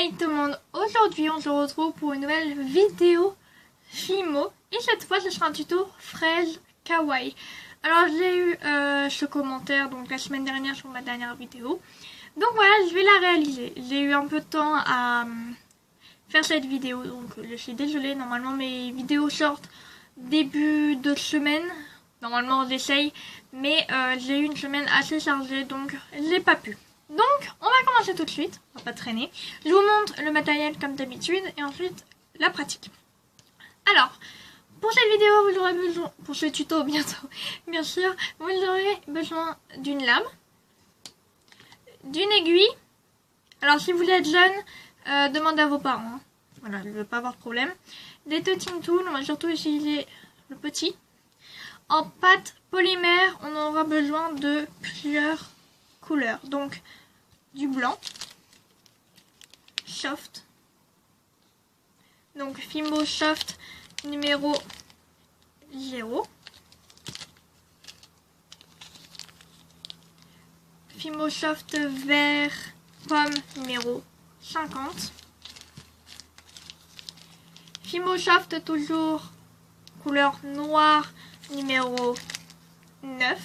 Hey tout le monde, aujourd'hui on se retrouve pour une nouvelle vidéo Fimo et cette fois ce sera un tuto fraise kawaii. Alors j'ai eu ce commentaire donc la semaine dernière sur ma dernière vidéo, donc voilà, je vais la réaliser. J'ai eu un peu de temps à faire cette vidéo, donc je suis désolée, normalement mes vidéos sortent début de semaine, normalement j'essaye, mais j'ai eu une semaine assez chargée donc j'ai pas pu. Donc, on va commencer tout de suite, on va pas traîner. Je vous montre le matériel comme d'habitude et ensuite la pratique. Alors, pour cette vidéo, vous aurez besoin, pour ce tuto bientôt, bien sûr, vous aurez besoin d'une lame, d'une aiguille. Alors, si vous êtes jeune, demandez à vos parents. Hein. Voilà, je ne veux pas avoir de problème. Des tutting tools, on va surtout utiliser le petit. En pâte polymère, on aura besoin de plusieurs couleurs. Donc, du blanc, soft, donc Fimo Soft numéro 0, Fimo Soft vert pomme numéro 50, Fimo Soft toujours couleur noire numéro 9,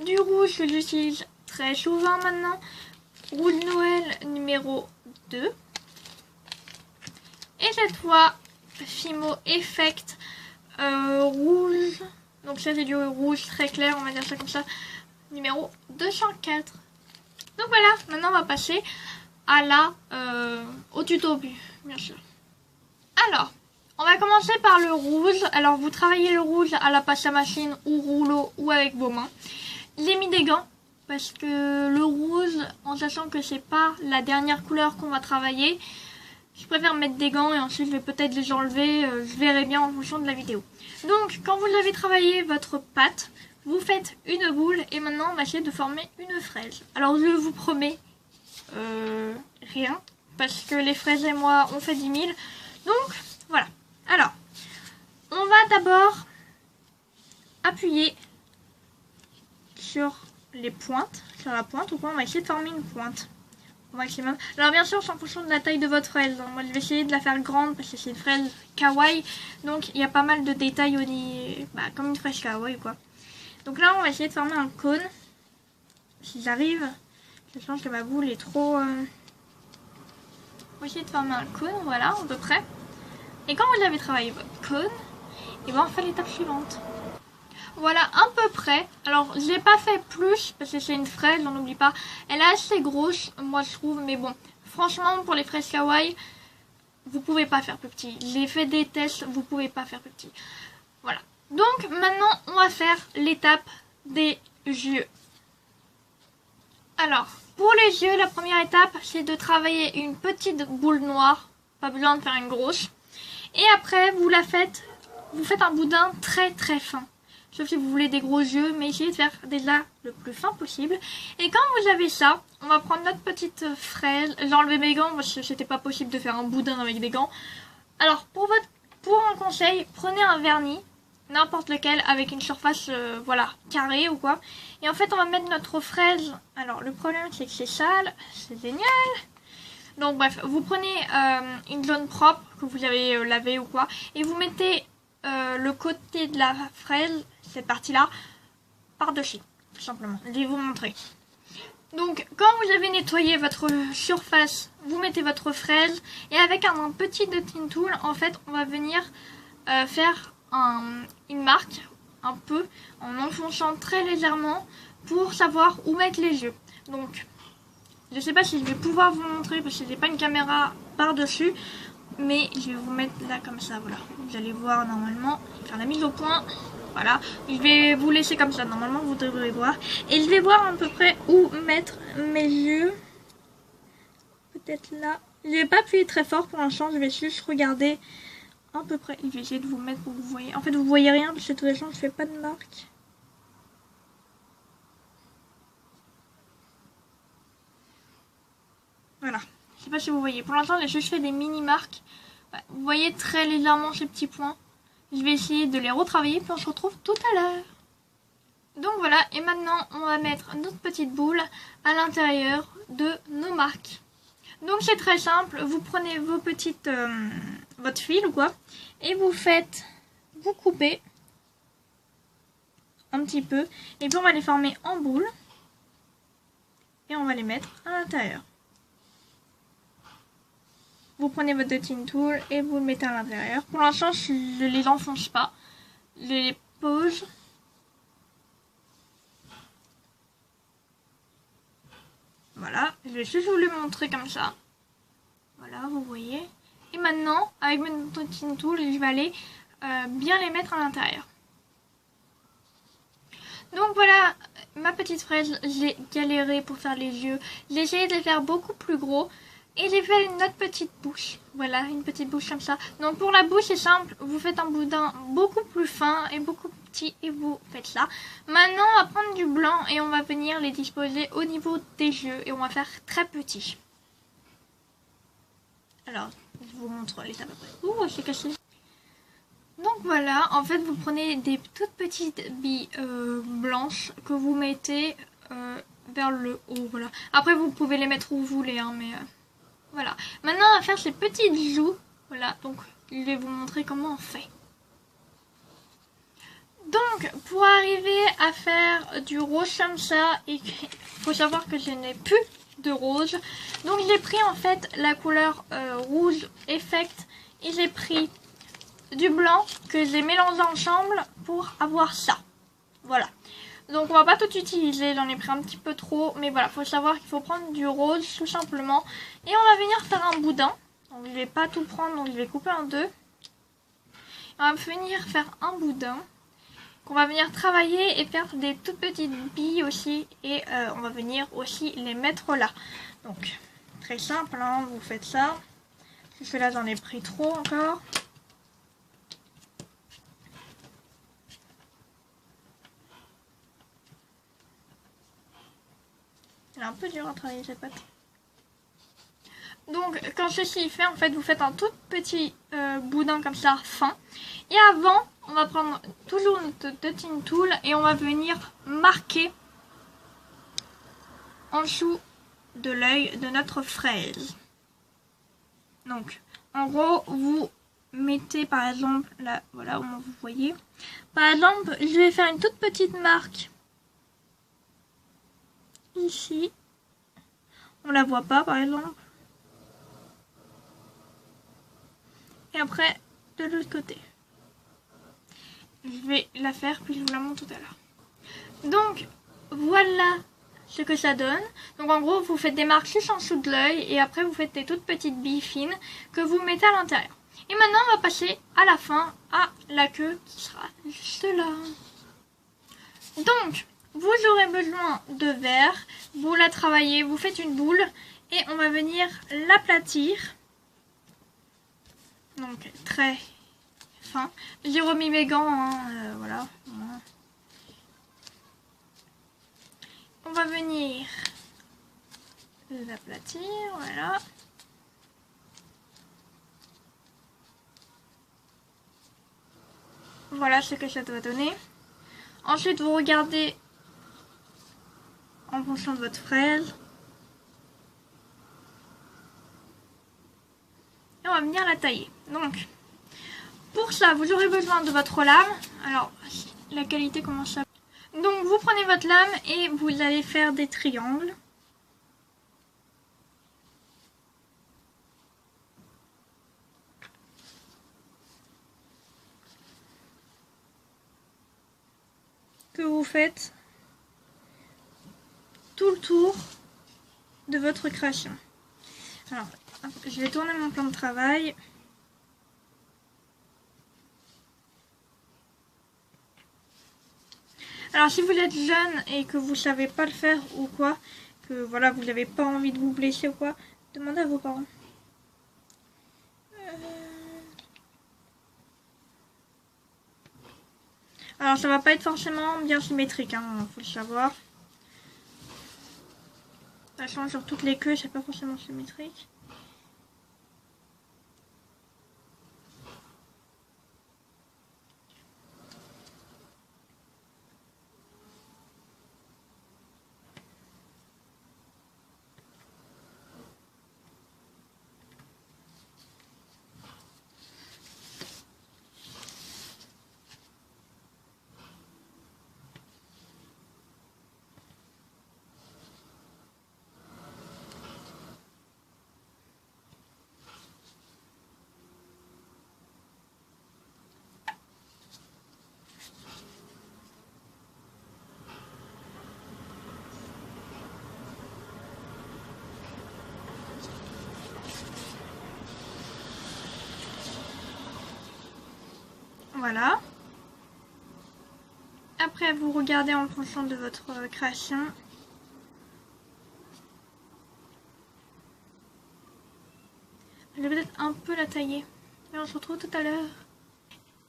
du rouge que j'utilise très souvent maintenant, rouge Noël numéro 2. Et cette fois, Fimo Effect rouge, donc ça c'est du rouge très clair, on va dire ça comme ça, numéro 204. Donc voilà, maintenant on va passer à au tuto bien sûr. Alors, on va commencer par le rouge. Alors vous travaillez le rouge à la pâte à machine ou rouleau ou avec vos mains. J'ai mis des gants parce que le rouge, en sachant que c'est pas la dernière couleur qu'on va travailler, je préfère mettre des gants et ensuite je vais peut-être les enlever, je verrai bien en fonction de la vidéo. Donc quand vous avez travaillé votre pâte, vous faites une boule et maintenant on va essayer de former une fraise. Alors je vous promets rien parce que les fraises et moi on fait 10 000. Donc voilà. Alors, on va d'abord appuyer sur les pointes, sur la pointe, ou quoi, on va essayer de former une pointe au maximum. Alors bien sûr, c'est en fonction de la taille de votre fraise. Donc, moi, je vais essayer de la faire grande parce que c'est une fraise kawaii, donc il y a pas mal de détails au niveau, comme une fraise kawaii, quoi. Donc là, on va essayer de former un cône. Si j'arrive, je pense que ma boule est trop. On va essayer de former un cône, voilà, à peu près. Et quand vous avez travaillé votre cône, et ben on fait l'étape suivante. Voilà, à peu près. Alors, je n'ai pas fait plus, parce que c'est une fraise, on n'oublie pas. Elle est assez grosse, moi je trouve, mais bon. Franchement, pour les fraises kawaii, vous pouvez pas faire plus petit. J'ai fait des tests, vous pouvez pas faire plus petit. Voilà. Donc, maintenant, on va faire l'étape des yeux. Alors, pour les yeux, la première étape, c'est de travailler une petite boule noire. Pas besoin de faire une grosse. Et après, vous faites un boudin très très fin. Sauf si vous voulez des gros yeux, mais essayez de faire déjà le plus fin possible. Et quand vous avez ça, on va prendre notre petite fraise. J'ai enlevé mes gants parce que c'était pas possible de faire un boudin avec des gants. Alors, pour un conseil, prenez un vernis, n'importe lequel, avec une surface voilà, carrée ou quoi. Et en fait, on va mettre notre fraise. Alors, le problème, c'est que c'est sale. C'est génial. Donc bref, vous prenez une zone propre que vous avez lavée ou quoi, et vous mettez le côté de la fraise, cette partie-là, par-dessus, tout simplement. Je vais vous montrer. Donc quand vous avez nettoyé votre surface, vous mettez votre fraise, et avec un petit dotting tool, en fait, on va venir faire une marque, un peu, en enfonçant très légèrement, pour savoir où mettre les yeux. Donc, je sais pas si je vais pouvoir vous montrer parce que j'ai pas une caméra par-dessus, mais je vais vous mettre là comme ça, voilà. Vous allez voir normalement, je vais faire la mise au point, voilà. Je vais vous laisser comme ça, normalement vous devrez voir. Et je vais voir à peu près où mettre mes yeux. Peut-être là. Je vais pas appuyer très fort pour l'instant, je vais juste regarder à peu près. Je vais essayer de vous mettre pour que vous voyez. En fait vous voyez rien parce que de toute façon je fais pas de marque. Voilà, je sais pas si vous voyez. Pour l'instant, j'ai juste fait des mini-marques. Vous voyez très légèrement ces petits points. Je vais essayer de les retravailler, puis on se retrouve tout à l'heure. Donc voilà, et maintenant on va mettre notre petite boule à l'intérieur de nos marques. Donc c'est très simple, vous prenez vos petites, votre fil ou quoi, et vous coupez un petit peu, et puis on va les former en boule, et on va les mettre à l'intérieur. Vous prenez votre dotting tool et vous le mettez à l'intérieur. Pour l'instant, je ne les enfonce pas, je les pose. Voilà, je vais juste vous le montrer comme ça. Voilà, vous voyez. Et maintenant, avec mon dotting tool, je vais aller bien les mettre à l'intérieur. Donc voilà, ma petite fraise, j'ai galéré pour faire les yeux. J'ai essayé de les faire beaucoup plus gros. Et j'ai fait une autre petite bouche. Voilà, une petite bouche comme ça. Donc pour la bouche, c'est simple. Vous faites un boudin beaucoup plus fin et beaucoup plus petit et vous faites ça. Maintenant, on va prendre du blanc et on va venir les disposer au niveau des yeux. Et on va faire très petit. Alors, je vous montre l'étape après. Ouh, c'est cassé. Donc voilà, en fait, vous prenez des toutes petites billes blanches que vous mettez vers le haut. Voilà. Après, vous pouvez les mettre où vous voulez, hein, mais... Voilà. Maintenant, on va faire ces petites joues. Voilà, donc je vais vous montrer comment on fait. Donc, pour arriver à faire du rose comme ça, il faut savoir que je n'ai plus de rose. Donc, j'ai pris en fait la couleur rouge effect et j'ai pris du blanc que j'ai mélangé ensemble pour avoir ça. Voilà. Donc on va pas tout utiliser, j'en ai pris un petit peu trop, mais voilà, faut savoir qu'il faut prendre du rose tout simplement. Et on va venir faire un boudin. Donc je vais pas tout prendre, donc je vais couper en deux. On va venir faire un boudin qu'on va venir travailler et faire des toutes petites billes aussi. Et on va venir aussi les mettre là. Donc très simple, hein, vous faites ça. Parce que là j'en ai pris trop encore. Il est un peu dur à travailler cette pâte. Donc quand ceci est fait, en fait, vous faites un tout petit boudin comme ça, fin. Et avant, on va prendre toujours notre dotting tool et on va venir marquer en dessous de l'œil de notre fraise. Donc, en gros, vous mettez par exemple, là, voilà, au moins vous voyez. Par exemple, je vais faire une toute petite marque ici. On la voit pas par exemple. Et après, de l'autre côté. Je vais la faire, puis je vous la montre tout à l'heure. Donc, voilà ce que ça donne. Donc en gros, vous faites des marques juste en dessous de l'œil. Et après, vous faites des toutes petites billes fines que vous mettez à l'intérieur. Et maintenant, on va passer à la fin à la queue qui sera juste là. Donc, vous aurez besoin de verre. Vous la travaillez, vous faites une boule. Et on va venir l'aplatir. Donc, très fin. J'ai remis mes gants, hein, voilà. On va venir l'aplatir, voilà. Voilà ce que ça doit donner. Ensuite, vous regardez en fonction de votre fraise. Et on va venir la tailler. Donc, pour ça, vous aurez besoin de votre lame. Alors, la qualité commence à... Donc, vous prenez votre lame et vous allez faire des triangles. Que vous faites tout le tour de votre création. Alors, je vais tourner mon plan de travail. Alors si vous êtes jeune et que vous savez pas le faire ou quoi, que voilà, vous n'avez pas envie de vous blesser ou quoi, demandez à vos parents. Alors ça va pas être forcément bien symétrique, hein, faut le savoir. De toute façon, sur toutes les queues, c'est pas forcément symétrique. Voilà. Après, vous regardez en fonction de votre création. Je vais peut-être un peu la tailler. Et on se retrouve tout à l'heure.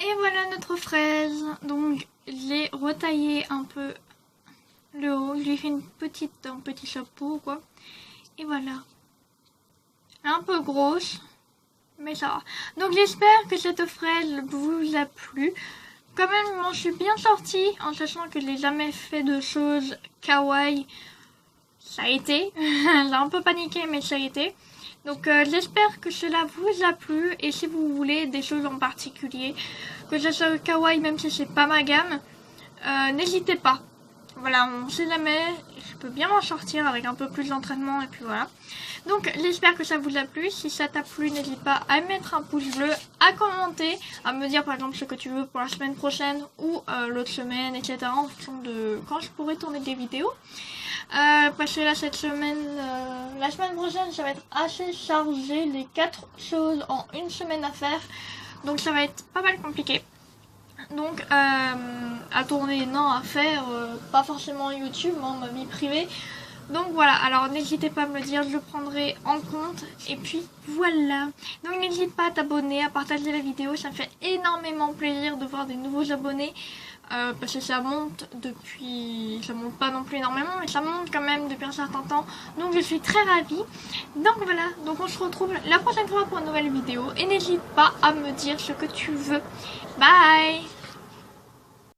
Et voilà notre fraise. Donc, j'ai retaillé un peu le haut. Je lui ai fait un petit chapeau, quoi. Et voilà. Un peu grosse. Mais ça va. Donc, j'espère que cette fraise vous a plu. Quand même, je m'en suis bien sortie. En sachant que je n'ai jamais fait de choses kawaii. Ça a été. J'ai un peu paniqué, mais ça a été. Donc j'espère que cela vous a plu et si vous voulez des choses en particulier, que ce soit kawaii même si c'est pas ma gamme, n'hésitez pas. Voilà, on sait jamais, je peux bien m'en sortir avec un peu plus d'entraînement et puis voilà. Donc j'espère que ça vous a plu, si ça t'a plu n'hésite pas à mettre un pouce bleu, à commenter, à me dire par exemple ce que tu veux pour la semaine prochaine ou l'autre semaine, etc. en fonction de quand je pourrai tourner des vidéos. Parce que là cette semaine, la semaine prochaine ça va être assez chargé, les 4 choses en une semaine à faire, donc ça va être pas mal compliqué. Donc à tourner, non, à faire, pas forcément YouTube, hein, ma vie privée. Donc voilà, alors n'hésitez pas à me le dire, je le prendrai en compte. Et puis voilà, donc n'hésite pas à t'abonner, à partager la vidéo, ça me fait énormément plaisir de voir des nouveaux abonnés. Parce que ça monte depuis, ça monte pas non plus énormément, mais ça monte quand même depuis un certain temps, donc je suis très ravie. Donc voilà, donc on se retrouve la prochaine fois pour une nouvelle vidéo, et n'hésite pas à me dire ce que tu veux. Bye.